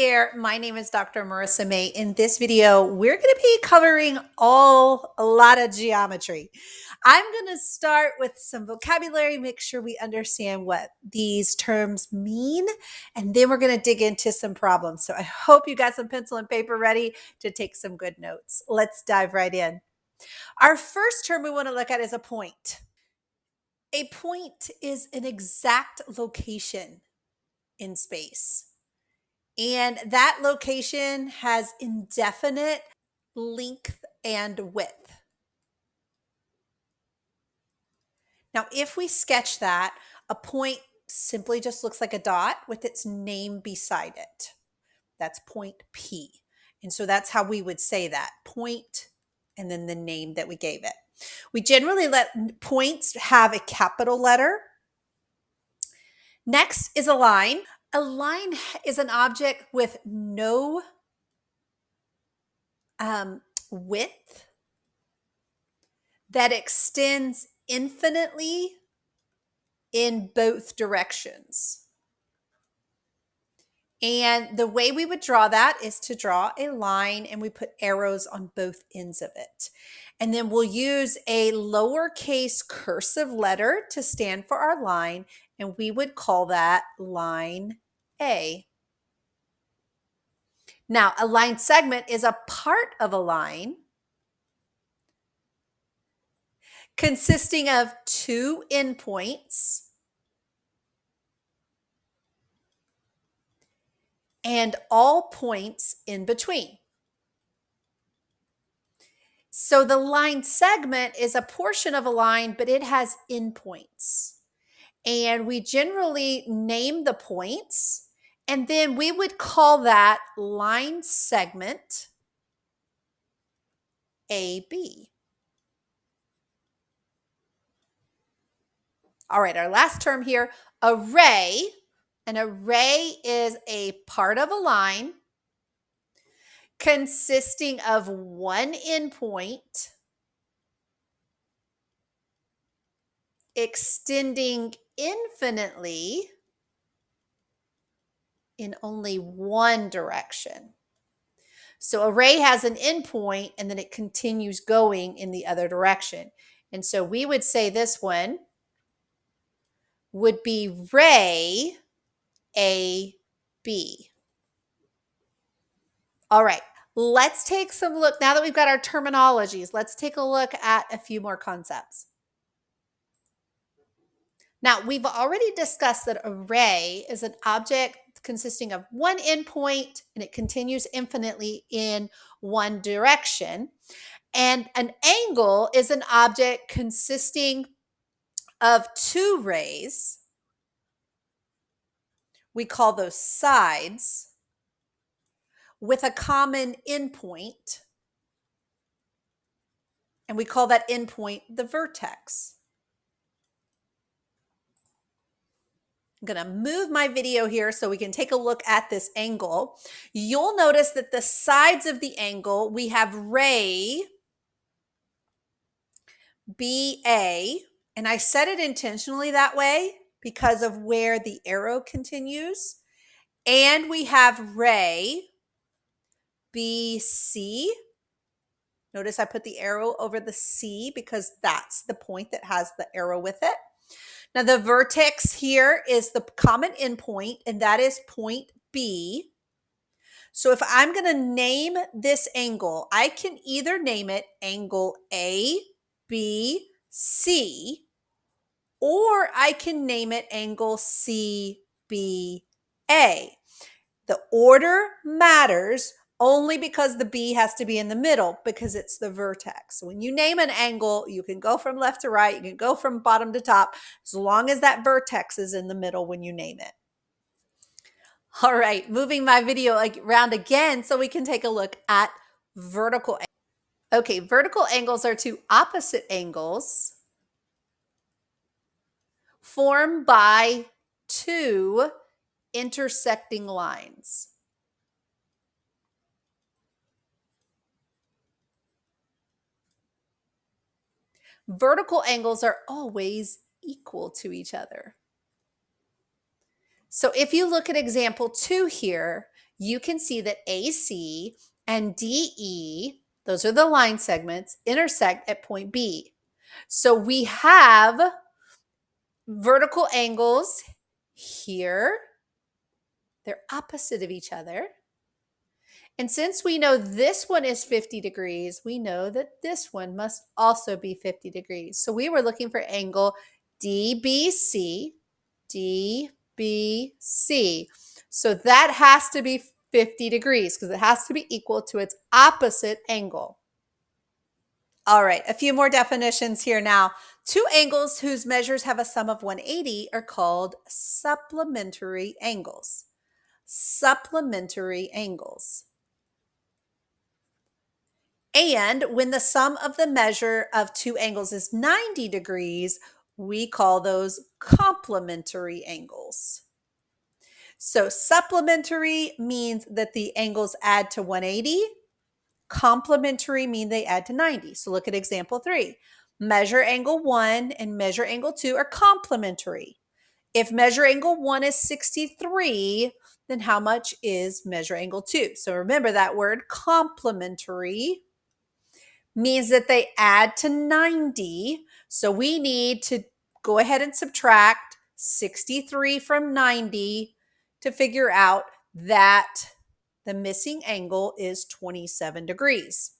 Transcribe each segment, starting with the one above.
there, my name is Dr. Marissa May. In this video, we're going to be covering a lot of geometry. I'm going to start with some vocabulary, make sure we understand what these terms mean, and then we're going to dig into some problems. So I hope you got some pencil and paper ready to take some good notes. Let's dive right in. Our first term we want to look at is a point. A point is an exact location in space. And that location has indefinite length and width. Now, if we sketch that, a point simply just looks like a dot with its name beside it. That's point P. And so that's how we would say that, point and then the name that we gave it. We generally let points have a capital letter. Next is a line. A line is an object with no width that extends infinitely in both directions. And the way we would draw that is to draw a line and we put arrows on both ends of it. And then we'll use a lowercase cursive letter to stand for our line, and we would call that line A. Now, a line segment is a part of a line consisting of two endpoints and all points in between. So the line segment is a portion of a line, but it has endpoints. And we generally name the points, and then we would call that line segment AB. All right, our last term here, array. An array is a part of a line consisting of one endpoint extending infinitely in only one direction. So array has an endpoint and then it continues going in the other direction. And so we would say this one would be ray AB. All right, let's take some look. Now that we've got our terminologies, let's take a look at a few more concepts. Now, we've already discussed that array is an object consisting of one endpoint and it continues infinitely in one direction. And an angle is an object consisting of two rays. We call those sides with a common endpoint. And we call that endpoint the vertex. I'm going to move my video here so we can take a look at this angle. You'll notice that the sides of the angle, we have ray BA, and I set it intentionally that way because of where the arrow continues. And we have ray BC. Notice I put the arrow over the C because that's the point that has the arrow with it. Now the vertex here is the common endpoint, and that is point B. So if I'm going to name this angle, I can either name it angle A, B, C, or I can name it angle C, B, A. The order matters only because the B has to be in the middle because it's the vertex. So when you name an angle, you can go from left to right, you can go from bottom to top, as long as that vertex is in the middle when you name it. All right, moving my video around again so we can take a look at vertical angles. Okay, vertical angles are two opposite angles formed by two intersecting lines. Vertical angles are always equal to each other. So if you look at example 2 here, you can see that AC and DE, those are the line segments, intersect at point B. So we have vertical angles here. They're opposite of each other. And since we know this one is 50 degrees, we know that this one must also be 50 degrees. So we were looking for angle DBC, DBC. So that has to be 50 degrees because it has to be equal to its opposite angle. All right, a few more definitions here now. Two angles whose measures have a sum of 180 are called supplementary angles. Supplementary angles. And when the sum of the measure of two angles is 90 degrees, we call those complementary angles. So supplementary means that the angles add to 180. Complementary mean they add to 90. So look at example 3. Measure angle 1 and measure angle 2 are complementary. If measure angle 1 is 63, then how much is measure angle 2? So remember that word complementary means that they add to 90. So we need to go ahead and subtract 63 from 90 to figure out that the missing angle is 27 degrees.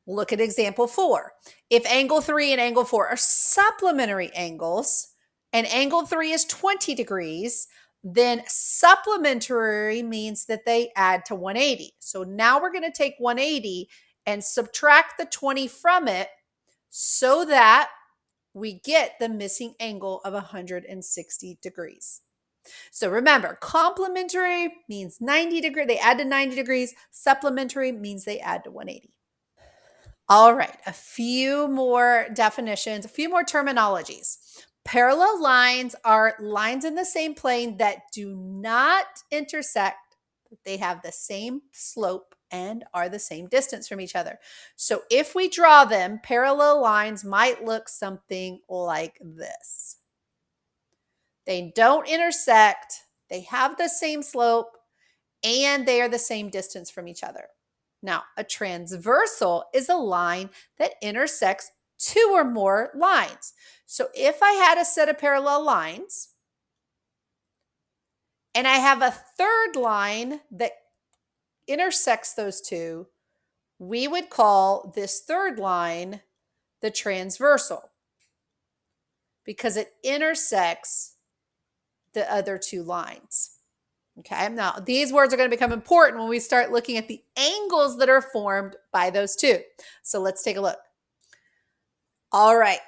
Look at example 4. If angle 3 and angle 4 are supplementary angles and angle 3 is 20 degrees, then supplementary means that they add to 180. So now we're going to take 180 and subtract the 20 from it so that we get the missing angle of 160 degrees. So remember, complementary means 90 degrees. They add to 90 degrees. Supplementary means they add to 180. All right, a few more definitions, a few more terminologies. Parallel lines are lines in the same plane that do not intersect, but they have the same slope and are the same distance from each other. So if we draw them, parallel lines might look something like this. They don't intersect, they have the same slope, and they are the same distance from each other. Now, a transversal is a line that intersects two or more lines. So if I had a set of parallel lines and I have a third line that intersects those two, we would call this third line the transversal because it intersects the other two lines. Okay, now these words are going to become important when we start looking at the angles that are formed by those two. So let's take a look. All right.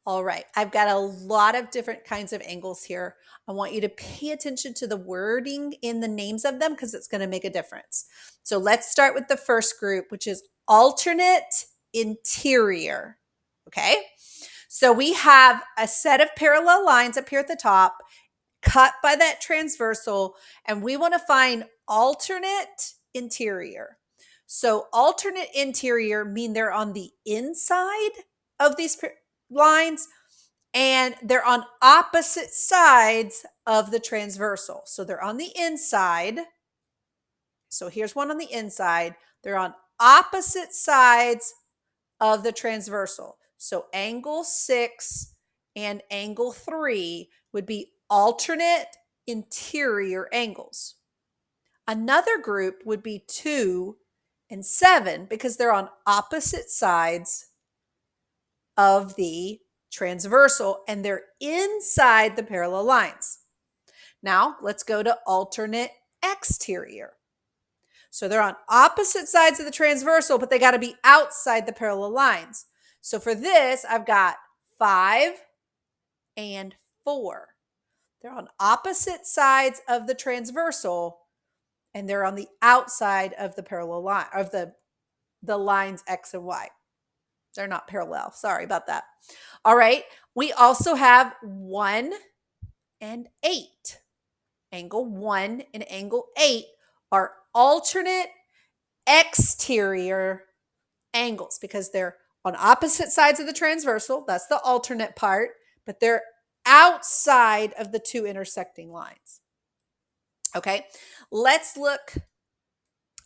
All right, I've got a lot of different kinds of angles here. I want you to pay attention to the wording in the names of them because it's going to make a difference. So let's start with the first group, which is alternate interior. Okay, so we have a set of parallel lines up here at the top cut by that transversal, and we want to find alternate interior. So alternate interior mean they're on the inside of these lines and they're on opposite sides of the transversal. So they're on the inside. So here's one on the inside. They're on opposite sides of the transversal. So angle 6 and angle 3 would be alternate interior angles. Another group would be 2 and 7 because they're on opposite sides of the transversal and they're inside the parallel lines. Now let's go to alternate exterior. So they're on opposite sides of the transversal, but they got to be outside the parallel lines. So for this, I've got 5 and 4. They're on opposite sides of the transversal, and they're on the outside of the parallel line, of the lines X and Y. They're not parallel. Sorry about that. All right. We also have 1 and 8. Angle 1 and angle 8 are alternate exterior angles because they're on opposite sides of the transversal. That's the alternate part, but they're outside of the two intersecting lines. Okay, let's look.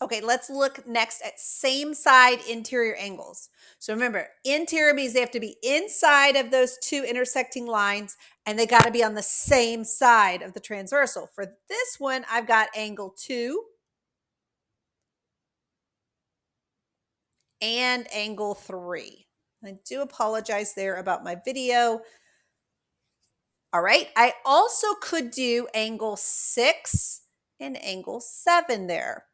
Okay, let's look next at same side interior angles. So remember, interior means they have to be inside of those two intersecting lines, and they got to be on the same side of the transversal. For this one, I've got angle 2 and angle 3. I do apologize there about my video. All right, I also could do angle 6 and angle 7 there.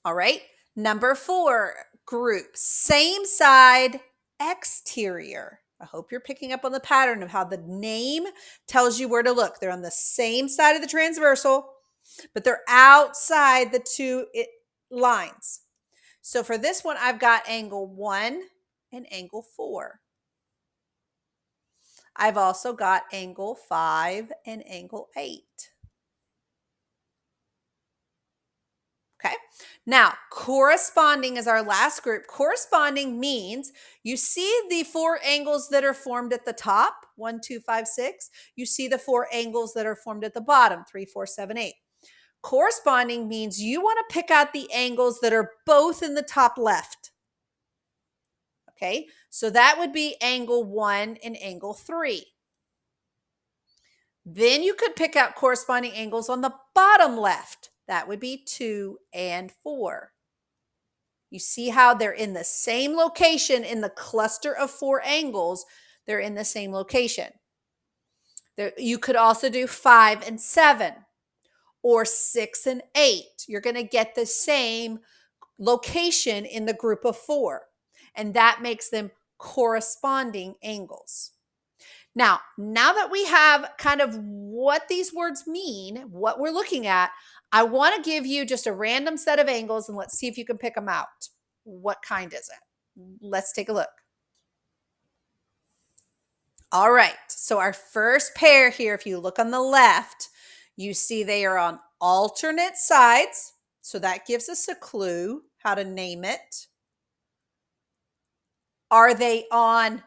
All right. Number 4 group, same side, exterior. I hope you're picking up on the pattern of how the name tells you where to look. They're on the same side of the transversal, but they're outside the two lines. So for this one, I've got angle 1 and angle 4. I've also got angle 5 and angle 8. Okay. Now, corresponding is our last group. Corresponding means you see the 4 angles that are formed at the top, 1, 2, 5, 6. You see the 4 angles that are formed at the bottom, 3, 4, 7, 8. Corresponding means you want to pick out the angles that are both in the top left. Okay. So that would be angle 1 and angle 3. Then you could pick out corresponding angles on the bottom left. That would be 2 and 4. You see how they're in the same location in the cluster of 4 angles. They're in the same location. You could also do 5 and 7 or 6 and 8. You're going to get the same location in the group of 4. And that makes them corresponding angles. Now that we have kind of what these words mean, what we're looking at, I want to give you just a random set of angles and let's see if you can pick them out. What kind is it? Let's take a look. All right. So our first pair here, if you look on the left, you see they are on alternate sides. So that gives us a clue how to name it. Are they on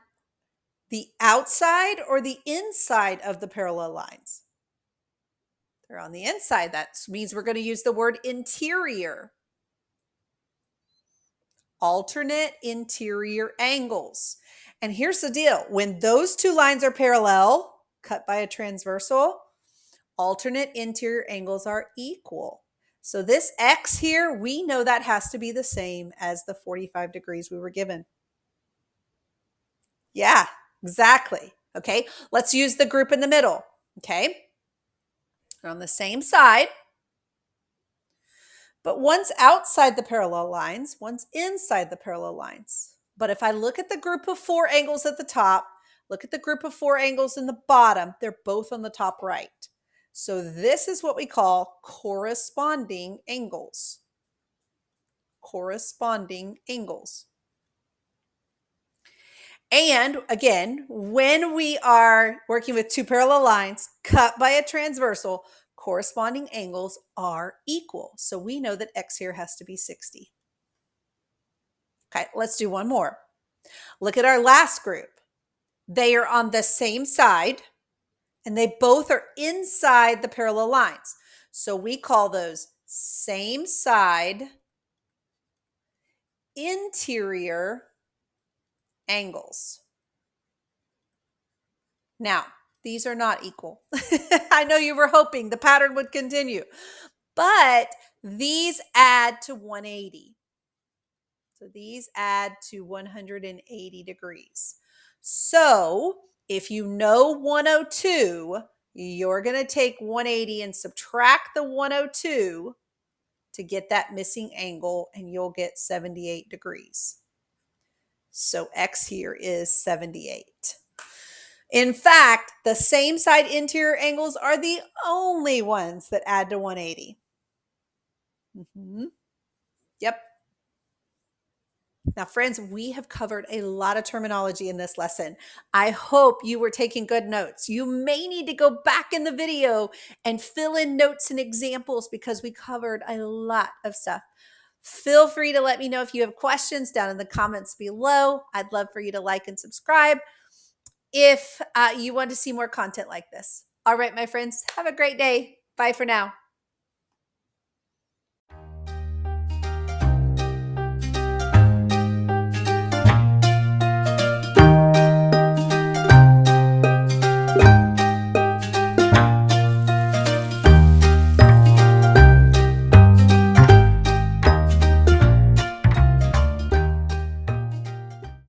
the outside or the inside of the parallel lines? They're on the inside. That means we're going to use the word interior. Alternate interior angles. And here's the deal. When those two lines are parallel, cut by a transversal, alternate interior angles are equal. So this X here, we know that has to be the same as the 45 degrees we were given. Yeah, exactly. Okay, let's use the group in the middle. Okay, they're on the same side, but one's outside the parallel lines, one's inside the parallel lines. But if I look at the group of 4 angles at the top, look at the group of 4 angles in the bottom, they're both on the top right. So this is what we call corresponding angles. Corresponding angles. And again, when we are working with 2 parallel lines cut by a transversal, corresponding angles are equal. So we know that X here has to be 60. Okay, let's do one more. Look at our last group. They are on the same side and they both are inside the parallel lines. So we call those same side interior angles. Now, these are not equal. I know you were hoping the pattern would continue, but these add to 180. So these add to 180 degrees. So if you know 102, you're going to take 180 and subtract the 102 to get that missing angle, and you'll get 78 degrees. So X here is 78. In fact, the same side interior angles are the only ones that add to 180. Yep. Now, friends, we have covered a lot of terminology in this lesson. I hope you were taking good notes. You may need to go back in the video and fill in notes and examples because we covered a lot of stuff. Feel free to let me know if you have questions down in the comments below. I'd love for you to like and subscribe if you want to see more content like this. All right, my friends, have a great day. Bye for now.